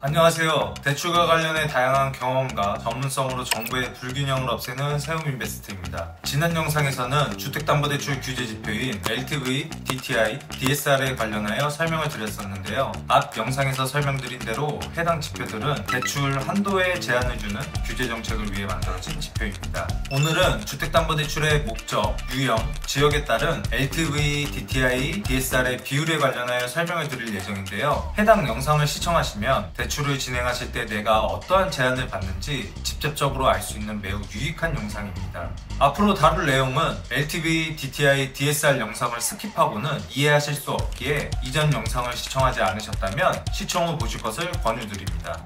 안녕하세요. 대출과 관련해 다양한 경험과 전문성으로 정부의 불균형을 없애는 세움인베스트입니다. 지난 영상에서는 주택담보대출 규제지표인 LTV, DTI, DSR에 관련하여 설명을 드렸었는데요. 앞 영상에서 설명드린 대로 해당 지표들은 대출 한도에 제한을 주는 규제정책을 위해 만들어진 지표입니다. 오늘은 주택담보대출의 목적, 유형, 지역에 따른 LTV, DTI, DSR의 비율에 관련하여 설명을 드릴 예정인데요. 해당 영상을 시청하시면 대출을 진행하실 때 내가 어떠한 제한을 받는지 직접적으로 알 수 있는 매우 유익한 영상입니다. 앞으로 다룰 내용은 LTV, DTI, DSR 영상을 스킵하고는 이해하실 수 없기에 이전 영상을 시청하지 않으셨다면 시청 후 보실 것을 권유드립니다.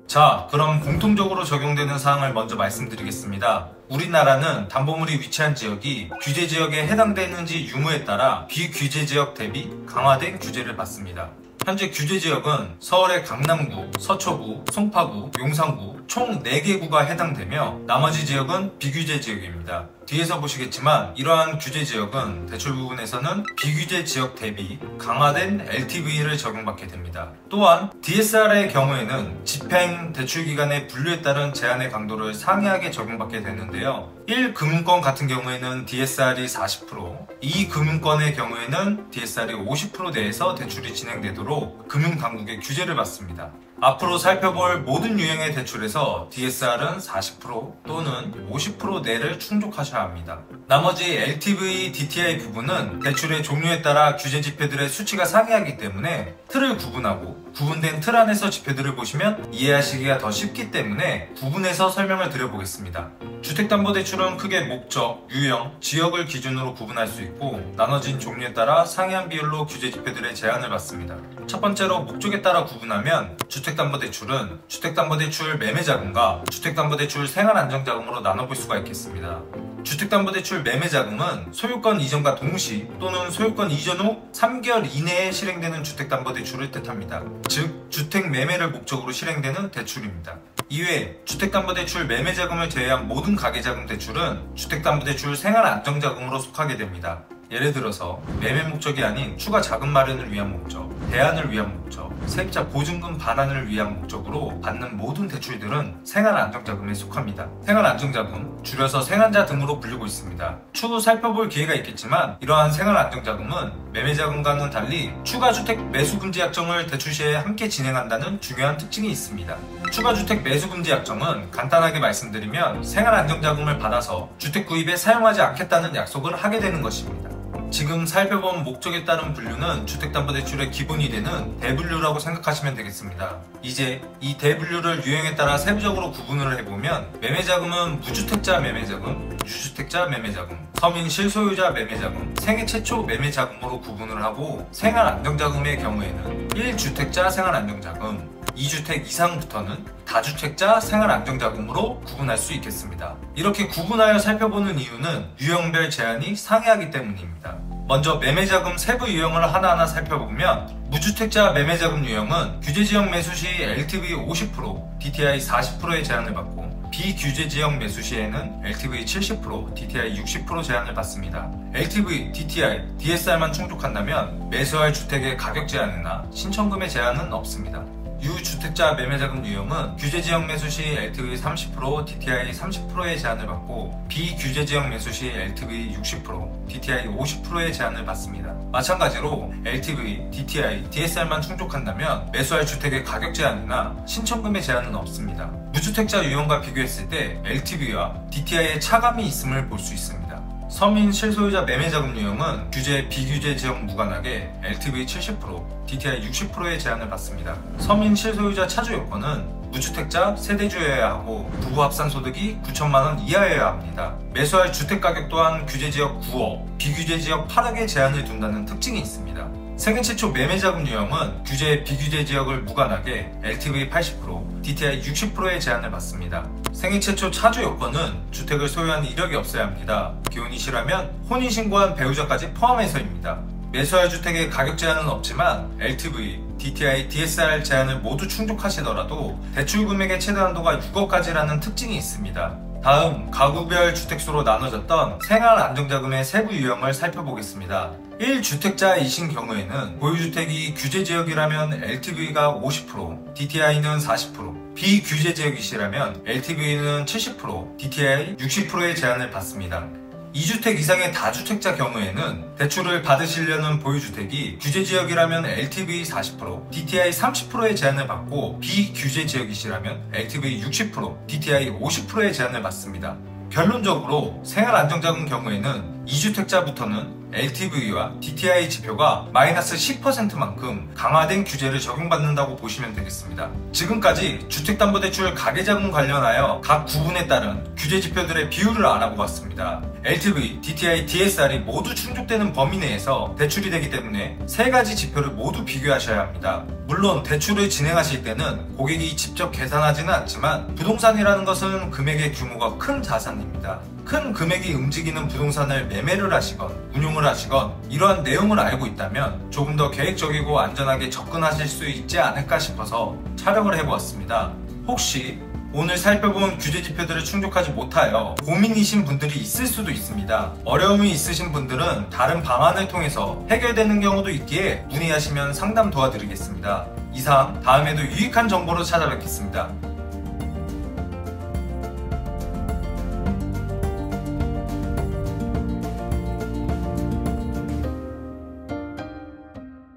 자, 그럼 공통적으로 적용되는 사항을 먼저 말씀드리겠습니다. 우리나라는 담보물이 위치한 지역이 규제지역에 해당되는지 유무에 따라 비규제지역 대비 강화된 규제를 받습니다. 현재 규제지역은 서울의 강남구, 서초구, 송파구, 용산구 총 4개 구가 해당되며 나머지 지역은 비규제지역입니다. 뒤에서 보시겠지만 이러한 규제지역은 대출 부분에서는 비규제지역 대비 강화된 LTV를 적용받게 됩니다. 또한 DSR의 경우에는 집행 대출기간의 분류에 따른 제한의 강도를 상이하게 적용받게 되는데요. 1금융권 같은 경우에는 DSR이 40%, 2금융권의 경우에는 DSR이 50% 내에서 대출이 진행되도록 금융당국의 규제를 받습니다. 앞으로 살펴볼 모든 유형의 대출에서 DSR은 40% 또는 50% 내를 충족하셔야 합니다. 나머지 LTV, DTI 부분은 대출의 종류에 따라 규제 지표들의 수치가 상이하기 때문에 틀을 구분하고 구분된 틀 안에서 지표들을 보시면 이해하시기가 더 쉽기 때문에 구분해서 설명을 드려보겠습니다. 주택담보대출은 크게 목적, 유형, 지역을 기준으로 구분할 수 있고 나눠진 종류에 따라 상이한 비율로 규제 지표들의 제한을 받습니다. 첫 번째로 목적에 따라 구분하면 주택담보대출은 주택담보대출 매매자금과 주택담보대출 생활안정자금으로 나눠볼 수가 있겠습니다. 주택담보대출 매매자금은 소유권 이전과 동시 또는 소유권 이전 후 3개월 이내에 실행되는 주택담보대출을 뜻합니다. 즉, 주택 매매를 목적으로 실행되는 대출입니다. 이외에 주택담보대출 매매자금을 제외한 모든 가계자금 대출은 주택담보대출 생활안정자금으로 속하게 됩니다. 예를 들어서 매매 목적이 아닌 추가 자금 마련을 위한 목적, 대안을 위한 목적, 세입자 보증금 반환을 위한 목적으로 받는 모든 대출들은 생활안정자금에 속합니다. 생활안정자금, 줄여서 생안자 등으로 불리고 있습니다. 추후 살펴볼 기회가 있겠지만 이러한 생활안정자금은 매매자금과는 달리 추가주택 매수금지 약정을 대출 시에 함께 진행한다는 중요한 특징이 있습니다. 추가주택 매수금지 약정은 간단하게 말씀드리면 생활안정자금을 받아서 주택 구입에 사용하지 않겠다는 약속을 하게 되는 것입니다. 지금 살펴본 목적에 따른 분류는 주택담보대출의 기본이 되는 대분류라고 생각하시면 되겠습니다. 이제 이 대분류를 유형에 따라 세부적으로 구분을 해보면 매매자금은 무주택자 매매자금, 유주택자 매매자금, 서민 실소유자 매매자금, 생애 최초 매매자금으로 구분을 하고 생활안정자금의 경우에는 1주택자 생활안정자금, 2주택 이상부터는 다주택자 생활안정자금으로 구분할 수 있겠습니다. 이렇게 구분하여 살펴보는 이유는 유형별 제한이 상이하기 때문입니다. 먼저 매매자금 세부 유형을 하나하나 살펴보면 무주택자 매매자금 유형은 규제지역 매수 시 LTV 50%, DTI 40%의 제한을 받고 비규제지역 매수 시에는 LTV 70%, DTI 60% 제한을 받습니다. LTV, DTI, DSR만 충족한다면 매수할 주택의 가격 제한이나 신청금의 제한은 없습니다. 유주택자 매매자금 유형은 규제지역 매수 시 LTV 30%, DTI 30%의 제한을 받고 비규제지역 매수 시 LTV 60%, DTI 50%의 제한을 받습니다. 마찬가지로 LTV, DTI, DSR만 충족한다면 매수할 주택의 가격 제한이나 신청금의 제한은 없습니다. 무주택자 유형과 비교했을 때 LTV와 DTI의 차감이 있음을 볼 수 있습니다. 서민 실소유자 매매자금 유형은 규제, 비규제 지역 무관하게 LTV 70%, DTI 60%의 제한을 받습니다. 서민 실소유자 차주 요건은 무주택자, 세대주여야 하고 부부 합산 소득이 9천만원 이하여야 합니다. 매수할 주택가격 또한 규제지역 9억, 비규제지역 8억의 제한을 둔다는 특징이 있습니다. 생애 최초 매매자금 유형은 규제, 비규제 지역을 무관하게 LTV 80%, DTI 60%의 제한을 받습니다. 생애 최초 차주 요건은 주택을 소유한 이력이 없어야 합니다. 기혼이시라면 혼인신고한 배우자까지 포함해서입니다. 매수할 주택의 가격 제한은 없지만 LTV, DTI, DSR 제한을 모두 충족하시더라도 대출 금액의 최대 한도가 6억까지라는 특징이 있습니다. 다음 가구별 주택수로 나눠졌던 생활안정자금의 세부 유형을 살펴보겠습니다. 1주택자이신 경우에는 보유주택이 규제지역이라면 LTV가 50%, DTI는 40%, 비규제지역이시라면 LTV는 70%, DTI 60%의 제한을 받습니다. 2주택 이상의 다주택자 경우에는 대출을 받으시려는 보유주택이 규제지역이라면 LTV 40%, DTI 30%의 제한을 받고 비규제지역이시라면 LTV 60%, DTI 50%의 제한을 받습니다. 결론적으로 생활안정자금 경우에는 2주택자부터는 LTV와 DTI 지표가 마이너스 10%만큼 강화된 규제를 적용받는다고 보시면 되겠습니다. 지금까지 주택담보대출 가계자금 관련하여 각 구분에 따른 규제 지표들의 비율을 알아보았습니다. LTV, DTI, DSR이 모두 충족되는 범위 내에서 대출이 되기 때문에 세 가지 지표를 모두 비교하셔야 합니다. 물론 대출을 진행하실 때는 고객이 직접 계산하지는 않지만 부동산이라는 것은 금액의 규모가 큰 자산입니다. 큰 금액이 움직이는 부동산을 매매를 하시건 운용을 하시건 이러한 내용을 알고 있다면 조금 더 계획적이고 안전하게 접근하실 수 있지 않을까 싶어서 촬영을 해보았습니다. 혹시 오늘 살펴본 규제 지표들을 충족하지 못하여 고민이신 분들이 있을 수도 있습니다. 어려움이 있으신 분들은 다른 방안을 통해서 해결되는 경우도 있기에 문의하시면 상담 도와드리겠습니다. 이상 다음에도 유익한 정보로 찾아뵙겠습니다.